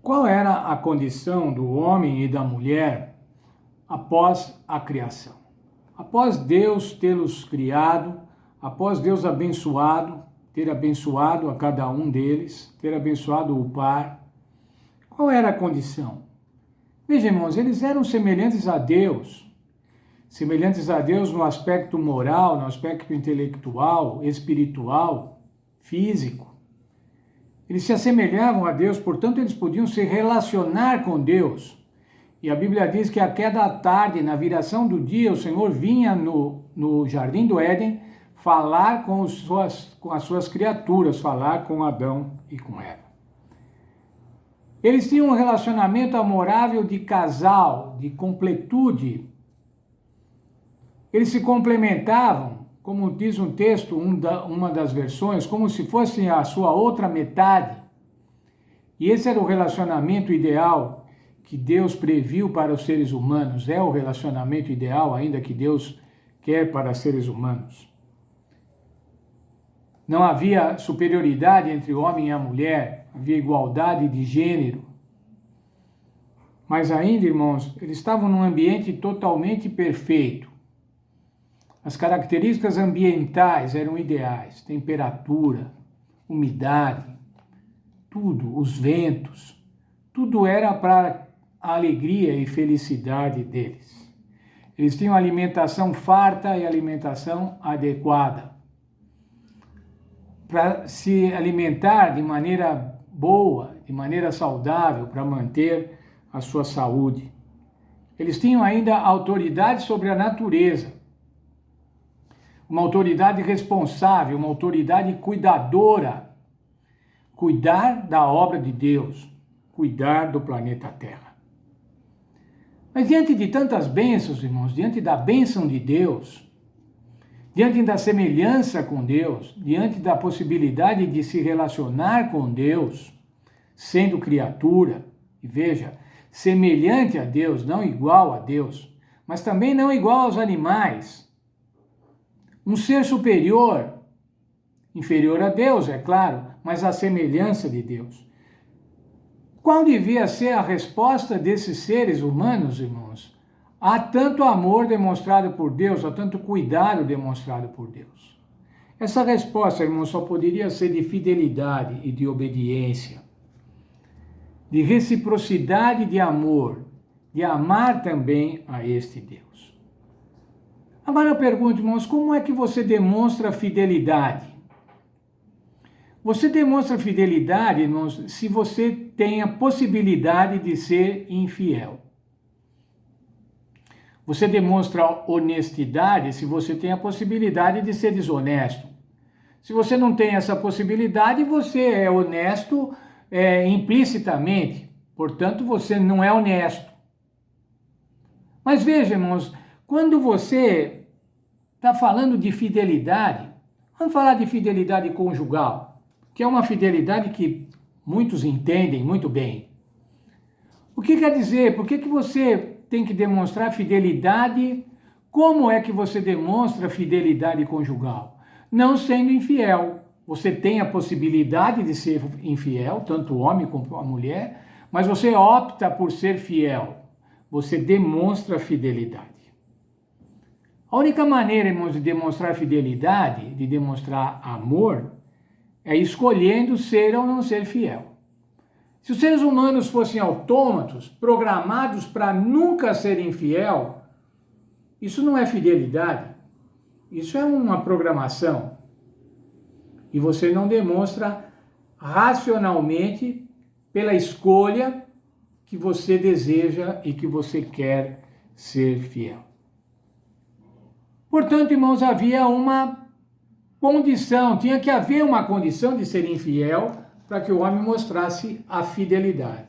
Qual era a condição do homem e da mulher após a criação? Após Deus tê-los criado, após Deus ter abençoado a cada um deles, ter abençoado o par, qual era a condição? Veja, irmãos, eles eram semelhantes a Deus no aspecto moral, no aspecto intelectual, espiritual, físico. Eles se assemelhavam a Deus, portanto, eles podiam se relacionar com Deus. E a Bíblia diz que a cada tarde, na viração do dia, o Senhor vinha no Jardim do Éden falar com as suas criaturas, falar com Adão e com Eva. Eles tinham um relacionamento amorável de casal, de completude. Eles se complementavam, como diz um texto, uma das versões, como se fossem a sua outra metade. E esse era o relacionamento ideal que Deus previu para os seres humanos. É o relacionamento ideal ainda que Deus quer para seres humanos. Não havia superioridade entre o homem e a mulher, havia igualdade de gênero. Mas ainda, irmãos, eles estavam num ambiente totalmente perfeito. As características ambientais eram ideais, temperatura, umidade, tudo, os ventos, tudo era para a alegria e felicidade deles. Eles tinham alimentação farta e alimentação adequada. Para se alimentar de maneira boa, de maneira saudável, para manter a sua saúde. Eles tinham ainda autoridade sobre a natureza, uma autoridade responsável, uma autoridade cuidadora, cuidar da obra de Deus, cuidar do planeta Terra. Mas diante de tantas bênçãos, irmãos, diante da bênção de Deus, diante da semelhança com Deus, diante da possibilidade de se relacionar com Deus, sendo criatura, e veja, semelhante a Deus, não igual a Deus, mas também não igual aos animais, um ser superior, inferior a Deus, é claro, mas a semelhança de Deus. Qual devia ser a resposta desses seres humanos, irmãos? Há tanto amor demonstrado por Deus, há tanto cuidado demonstrado por Deus. Essa resposta, irmãos, só poderia ser de fidelidade e de obediência, de reciprocidade de amor, de amar também a este Deus. Agora eu pergunto, irmãos, como é que você demonstra fidelidade? Você demonstra fidelidade, irmãos, se você tem a possibilidade de ser infiel. Você demonstra honestidade se você tem a possibilidade de ser desonesto. Se você não tem essa possibilidade, você é honesto implicitamente. Portanto, você não é honesto. Mas veja, irmãos, quando você está falando de fidelidade, vamos falar de fidelidade conjugal, que é uma fidelidade que muitos entendem muito bem. O que quer dizer? Por que você tem que demonstrar fidelidade? Como é que você demonstra fidelidade conjugal? Não sendo infiel. Você tem a possibilidade de ser infiel, tanto o homem como a mulher, mas você opta por ser fiel. Você demonstra fidelidade. A única maneira, irmãos, de demonstrar fidelidade, de demonstrar amor, é escolhendo ser ou não ser fiel. Se os seres humanos fossem autômatos, programados para nunca ser infiel, isso não é fidelidade, isso é uma programação. E você não demonstra racionalmente pela escolha que você deseja e que você quer ser fiel. Portanto, irmãos, havia uma condição, tinha que haver uma condição de ser infiel para que o homem mostrasse a fidelidade.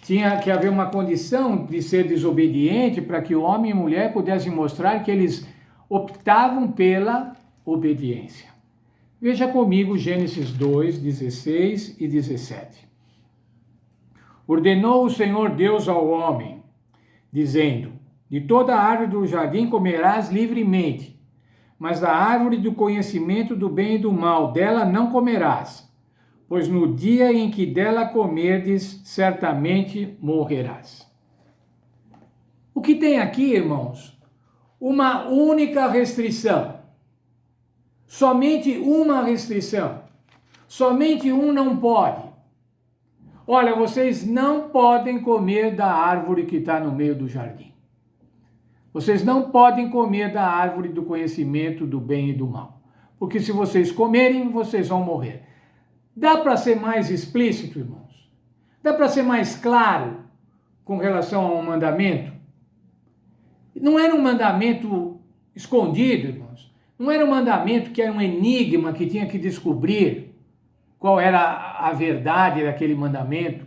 Tinha que haver uma condição de ser desobediente para que o homem e a mulher pudessem mostrar que eles optavam pela obediência. Veja comigo Gênesis 2, 16 e 17. Ordenou o Senhor Deus ao homem, dizendo: de toda a árvore do jardim comerás livremente, mas da árvore do conhecimento do bem e do mal, dela não comerás, pois no dia em que dela comerdes, certamente morrerás. O que tem aqui, irmãos? Uma única restrição. Somente uma restrição. Somente um não pode. Olha, vocês não podem comer da árvore que está no meio do jardim. Vocês não podem comer da árvore do conhecimento do bem e do mal. Porque se vocês comerem, vocês vão morrer. Dá para ser mais explícito, irmãos? Dá para ser mais claro com relação a um mandamento? Não era um mandamento escondido, irmãos. Não era um mandamento que era um enigma que tinha que descobrir qual era a verdade daquele mandamento,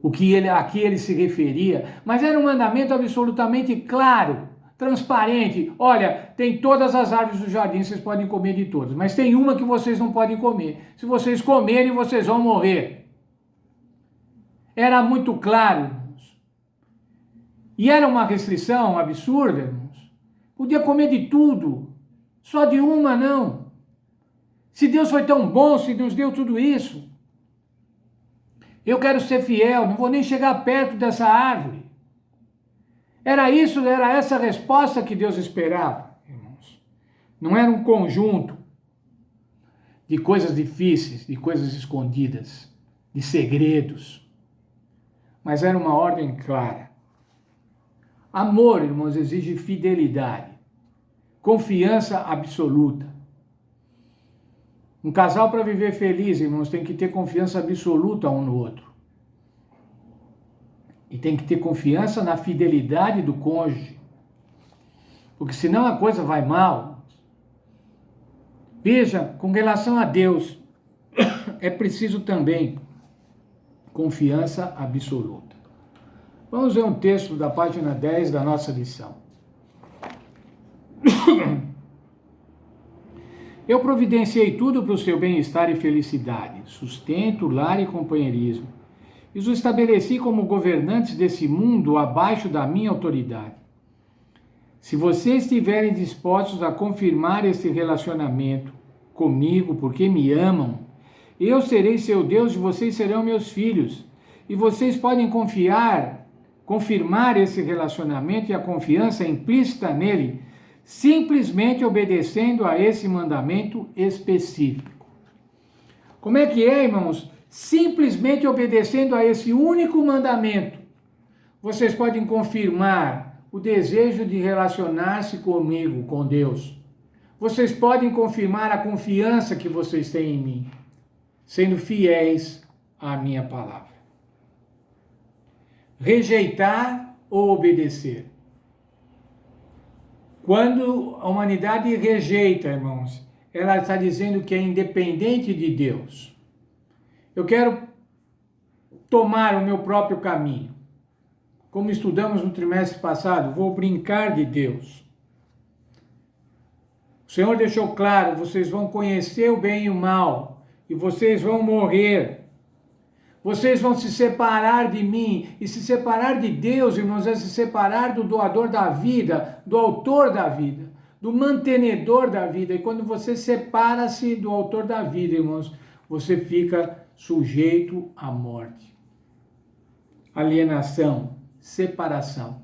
a que ele se referia, mas era um mandamento absolutamente claro, transparente. Olha, tem todas as árvores do jardim, vocês podem comer de todas, mas tem uma que vocês não podem comer. Se vocês comerem, vocês vão morrer. Era muito claro, irmãos. E era uma restrição absurda, irmãos. Podia comer de tudo, só de uma não. Se Deus foi tão bom, se Deus deu tudo isso, eu quero ser fiel, não vou nem chegar perto dessa árvore. Era essa a resposta que Deus esperava, irmãos. Não era um conjunto de coisas difíceis, de coisas escondidas, de segredos, mas era uma ordem clara. Amor, irmãos, exige fidelidade, confiança absoluta. Um casal para viver feliz, irmãos, tem que ter confiança absoluta um no outro. E tem que ter confiança na fidelidade do cônjuge. Porque senão a coisa vai mal. Veja, com relação a Deus, é preciso também confiança absoluta. Vamos ver um texto da página 10 da nossa lição. Eu providenciei tudo para o seu bem-estar e felicidade, sustento, lar e companheirismo. E os estabeleci como governantes desse mundo abaixo da minha autoridade. Se vocês estiverem dispostos a confirmar esse relacionamento comigo, porque me amam, eu serei seu Deus e vocês serão meus filhos. E vocês podem confirmar esse relacionamento e a confiança implícita nele, simplesmente obedecendo a esse mandamento específico. Como é que é, irmãos? Simplesmente obedecendo a esse único mandamento, vocês podem confirmar o desejo de relacionar-se comigo, com Deus. Vocês podem confirmar a confiança que vocês têm em mim, sendo fiéis à minha palavra. Rejeitar ou obedecer. Quando a humanidade rejeita, irmãos, ela está dizendo que é independente de Deus. Eu quero tomar o meu próprio caminho. Como estudamos no trimestre passado, vou brincar de Deus. O Senhor deixou claro, vocês vão conhecer o bem e o mal, e vocês vão morrer. Vocês vão se separar de mim, e se separar de Deus, irmãos, é se separar do doador da vida, do autor da vida, do mantenedor da vida. E quando você separa-se do autor da vida, irmãos, você fica sujeito à morte. Alienação, separação.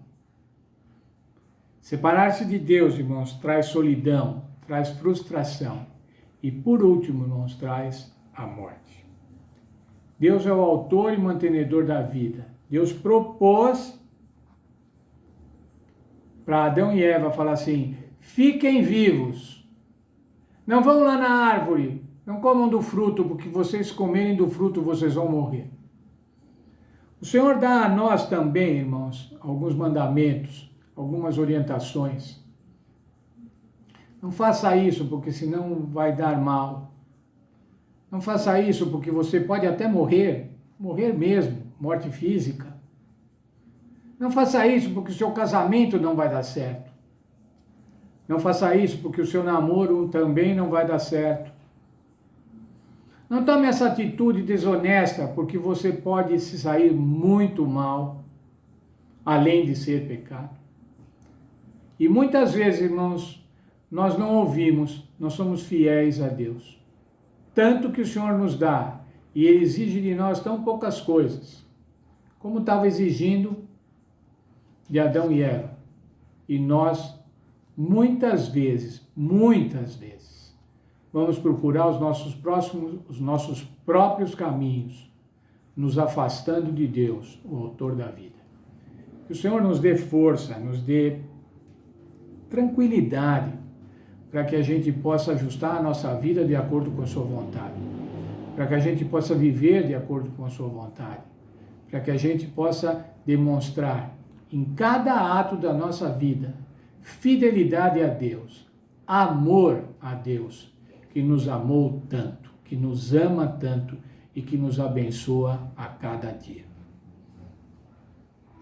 Separar-se de Deus, irmãos, traz solidão, traz frustração. E por último, irmãos, traz a morte. Deus é o autor e mantenedor da vida. Deus propôs para Adão e Eva falar assim: fiquem vivos. Não vão lá na árvore, não comam do fruto, porque vocês comerem do fruto, vocês vão morrer. O Senhor dá a nós também, irmãos, alguns mandamentos, algumas orientações. Não faça isso, porque senão vai dar mal. Não faça isso, porque você pode até morrer mesmo, morte física. Não faça isso, porque o seu casamento não vai dar certo. Não faça isso, porque o seu namoro também não vai dar certo. Não tome essa atitude desonesta, porque você pode se sair muito mal, além de ser pecado. E muitas vezes, irmãos, nós não ouvimos, nós somos fiéis a Deus. tanto que o Senhor nos dá, e Ele exige de nós tão poucas coisas, como estava exigindo de Adão e Eva. E nós, muitas vezes, vamos procurar os nossos próprios caminhos, nos afastando de Deus, o autor da vida. Que o Senhor nos dê força, nos dê tranquilidade, para que a gente possa ajustar a nossa vida de acordo com a sua vontade, para que a gente possa viver de acordo com a sua vontade, para que a gente possa demonstrar em cada ato da nossa vida fidelidade a Deus, amor a Deus, que nos amou tanto, que nos ama tanto e que nos abençoa a cada dia.